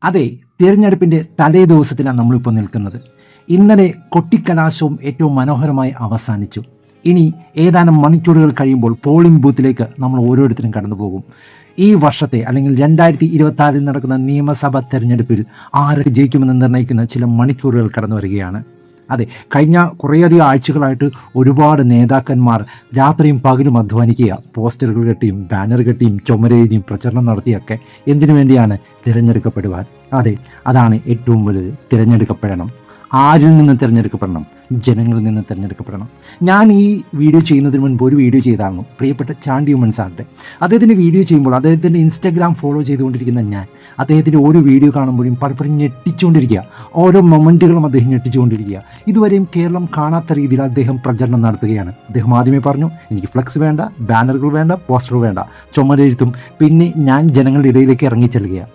അതെ, തിരഞ്ഞെടുപ്പിൻ്റെ തലേ ദിവസത്തിലാണ് നമ്മളിപ്പോൾ നിൽക്കുന്നത്. ഇന്നലെ കൊട്ടിക്കലാശവും ഏറ്റവും മനോഹരമായി അവസാനിച്ചു. ഇനി ഏതാനും മണിക്കൂറുകൾ കഴിയുമ്പോൾ പോളിംഗ് ബൂത്തിലേക്ക് നമ്മൾ ഓരോരുത്തരും കടന്നു പോകും. ഈ വർഷത്തെ അല്ലെങ്കിൽ 2026 നടക്കുന്ന നിയമസഭാ തെരഞ്ഞെടുപ്പിൽ ആരൊക്കെ ജയിക്കുമെന്ന് നിർണ്ണയിക്കുന്ന ചില മണിക്കൂറുകൾ കടന്നു വരികയാണ്. അതെ, കഴിഞ്ഞ കുറേയധികം ആഴ്ചകളായിട്ട് ഒരുപാട് നേതാക്കന്മാർ രാത്രിയും പകലും അധ്വാനിക്കുക, പോസ്റ്ററുകൾ കെട്ടിയും ബാനർ കെട്ടിയും ചുമരെഴുതിയും പ്രചരണം നടത്തിയൊക്കെ. എന്തിനു വേണ്ടിയാണ്? തിരഞ്ഞെടുക്കപ്പെടുവാൻ. അതെ, അതാണ് ഏറ്റവും വലുത്. തിരഞ്ഞെടുക്കപ്പെടണം. ആരിൽ നിന്ന് തിരഞ്ഞെടുക്കപ്പെടണം? ജനങ്ങളിൽ നിന്ന് തിരഞ്ഞെടുക്കപ്പെടണം. ഞാൻ ഈ വീഡിയോ ചെയ്യുന്നതിന് മുൻപ് ഒരു വീഡിയോ ചെയ്തായിരുന്നു, പ്രിയപ്പെട്ട ചാണ്ടി ഉമ്മൻ സാറിൻ്റെ. അദ്ദേഹത്തിൻ്റെ വീഡിയോ ചെയ്യുമ്പോൾ അദ്ദേഹത്തിൻ്റെ ഇൻസ്റ്റാഗ്രാം ഫോളോ ചെയ്തുകൊണ്ടിരിക്കുന്ന ഞാൻ അദ്ദേഹത്തിൻ്റെ ഓരോ വീഡിയോ കാണുമ്പോഴും പലപ്പോഴും ഞെട്ടിച്ചുകൊണ്ടിരിക്കുക. ഓരോ മൊമെൻറ്റുകളും അദ്ദേഹം ഞെട്ടിച്ചുകൊണ്ടിരിക്കുക. ഇതുവരെയും കേരളം കാണാത്ത രീതിയിൽ അദ്ദേഹം പ്രചരണം നടത്തുകയാണ്. അദ്ദേഹം ആദ്യമേ പറഞ്ഞു, എനിക്ക് ഫ്ലെക്സ് വേണ്ട, ബാനറുകൾ വേണ്ട, പോസ്റ്റർ വേണ്ട, ചുമരെഴുത്തും. പിന്നെ ഞാൻ ജനങ്ങളുടെ ഇടയിലേക്ക് ഇറങ്ങിച്ചെല്ലുകയാണ്.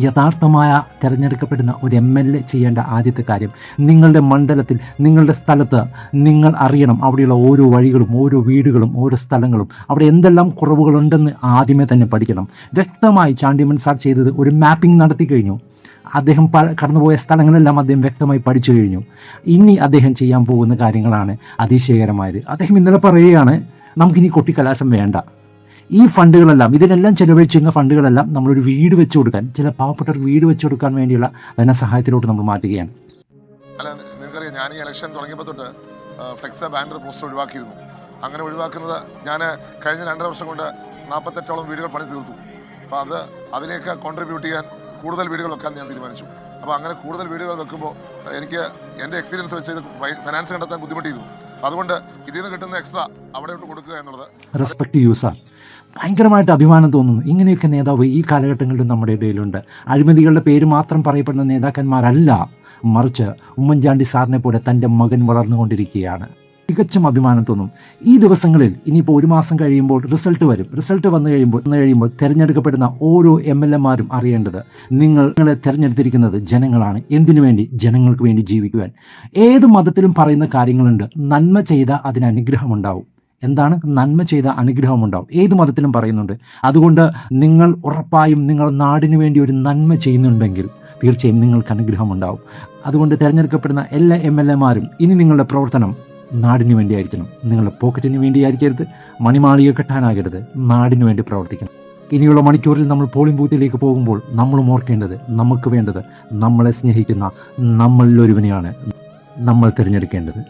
യഥാർത്ഥമായ തിരഞ്ഞെടുക്കപ്പെടുന്ന ഒരു MLA ചെയ്യേണ്ട ആദ്യത്തെ കാര്യം, നിങ്ങളുടെ മണ്ഡലത്തിൽ, നിങ്ങളുടെ സ്ഥലത്ത് നിങ്ങൾ അറിയണം. അവിടെയുള്ള ഓരോ വഴികളും, ഓരോ വീടുകളും, ഓരോ സ്ഥലങ്ങളും, അവിടെ എന്തെല്ലാം കുറവുകളുണ്ടെന്ന് ആദ്യമേ തന്നെ പഠിക്കണം. വ്യക്തമായി ചാണ്ടിമൻ സാർ ചെയ്തത് ഒരു മാപ്പിംഗ് നടത്തി കഴിഞ്ഞു. അദ്ദേഹം കടന്നുപോയ സ്ഥലങ്ങളെല്ലാം അദ്ദേഹം വ്യക്തമായി പഠിച്ചു കഴിഞ്ഞു. ഇനി അദ്ദേഹം ചെയ്യാൻ പോകുന്ന കാര്യങ്ങളാണ് അതിശയകരമായത്. അദ്ദേഹം ഇന്നലെ പറയുകയാണ്, നമുക്കിനി കൊട്ടിക്കലാശം വേണ്ട. ഈ ഫണ്ടുകളെല്ലാം, ഇതിനെല്ലാം ചെലവഴിച്ചിരുന്ന ഫണ്ടുകളെല്ലാം നമ്മളൊരു വീട് വെച്ച് കൊടുക്കാൻ, ചില പാവപ്പെട്ടവർക്ക് വീട് വെച്ച് കൊടുക്കാൻ വേണ്ടിയുള്ള ധനസഹായത്തിലോട്ട് നമ്മൾ മാറ്റുകയാണ്. അല്ല, നിങ്ങൾക്കറിയാം, ഞാൻ ഈ ഇലക്ഷൻ തുടങ്ങിയപ്പോൾ തൊട്ട് ഫ്ലെക്സ്, ബാനർ, പോസ്റ്റർ ഒഴിവാക്കിയിരുന്നു. അങ്ങനെ ഒഴിവാക്കുന്നത് ഞാൻ കഴിഞ്ഞ 2.5 വർഷം കൊണ്ട് 48ഓളം വീടുകൾ പണി തീർത്തു. അപ്പോൾ അതിലേക്ക് കോൺട്രിബ്യൂട്ട് ചെയ്യാൻ കൂടുതൽ വീടുകൾ വെക്കാൻ ഞാൻ തീരുമാനിച്ചു. അപ്പോൾ അങ്ങനെ കൂടുതൽ വീടുകൾ വെക്കുമ്പോൾ എനിക്ക് എൻ്റെ എക്സ്പീരിയൻസ് വെച്ച് ഇത് ഫൈനാൻസ് കണ്ടെത്താൻ ബുദ്ധിമുട്ടിയിരുന്നു. അതുകൊണ്ട് ഇതിൽ നിന്ന് കിട്ടുന്ന എക്സ്ട്രാ അവിടെയോട്ട് കൊടുക്കുക എന്നുള്ളത്. Respect you sir. ഭയങ്കരമായിട്ട് അഭിമാനം തോന്നുന്നു. ഇങ്ങനെയൊക്കെ നേതാവ് ഈ കാലഘട്ടങ്ങളിലും നമ്മുടെ ഇടയിലുണ്ട്. അഴിമതികളുടെ പേര് മാത്രം പറയപ്പെടുന്ന നേതാക്കന്മാരല്ല, മറിച്ച് ഉമ്മൻചാണ്ടി സാറിനെ പോലെ തൻ്റെ മകൻ വളർന്നുകൊണ്ടിരിക്കുകയാണ്. തികച്ചും അഭിമാനം തോന്നും. ഈ ദിവസങ്ങളിൽ ഇനിയിപ്പോൾ 1 മാസം കഴിയുമ്പോൾ റിസൾട്ട് വരും. റിസൾട്ട് വന്നു കഴിയുമ്പോൾ തിരഞ്ഞെടുക്കപ്പെടുന്ന ഓരോ MLA-മാരും അറിയേണ്ടത്, നിങ്ങളെ തിരഞ്ഞെടുത്തിരിക്കുന്നത് ജനങ്ങളാണ്. എന്തിനു വേണ്ടി? ജനങ്ങൾക്ക് വേണ്ടി ജീവിക്കുവാൻ. ഏത് മതത്തിലും പറയുന്ന കാര്യങ്ങളുണ്ട്, നന്മ ചെയ്ത അതിന് അനുഗ്രഹമുണ്ടാവും. എന്താണ്? നന്മ ചെയ്ത അനുഗ്രഹമുണ്ടാവും. ഏത് മതത്തിലും പറയുന്നുണ്ട്. അതുകൊണ്ട് നിങ്ങൾ ഉറപ്പായും നിങ്ങൾ നാടിനു വേണ്ടി ഒരു നന്മ ചെയ്യുന്നുണ്ടെങ്കിൽ തീർച്ചയായും നിങ്ങൾക്ക് അനുഗ്രഹമുണ്ടാവും. അതുകൊണ്ട് തിരഞ്ഞെടുക്കപ്പെടുന്ന എല്ലാ MLA-മാരും ഇനി നിങ്ങളുടെ പ്രവർത്തനം നാടിനു വേണ്ടിയായിരിക്കണം. നിങ്ങളുടെ പോക്കറ്റിന് വേണ്ടിയായിരിക്കരുത്, മണിമാളിക കെട്ടാനാകരുത്. നാടിനു വേണ്ടി പ്രവർത്തിക്കണം. ഇനിയുള്ള മണിക്കൂറിൽ നമ്മൾ പോളിംഗ് ബൂത്തിലേക്ക് പോകുമ്പോൾ നമ്മളും ഓർക്കേണ്ടത്, നമുക്ക് വേണ്ടത് നമ്മളെ സ്നേഹിക്കുന്ന നമ്മളിലൊരുവനെയാണ് നമ്മൾ തിരഞ്ഞെടുക്കേണ്ടത്.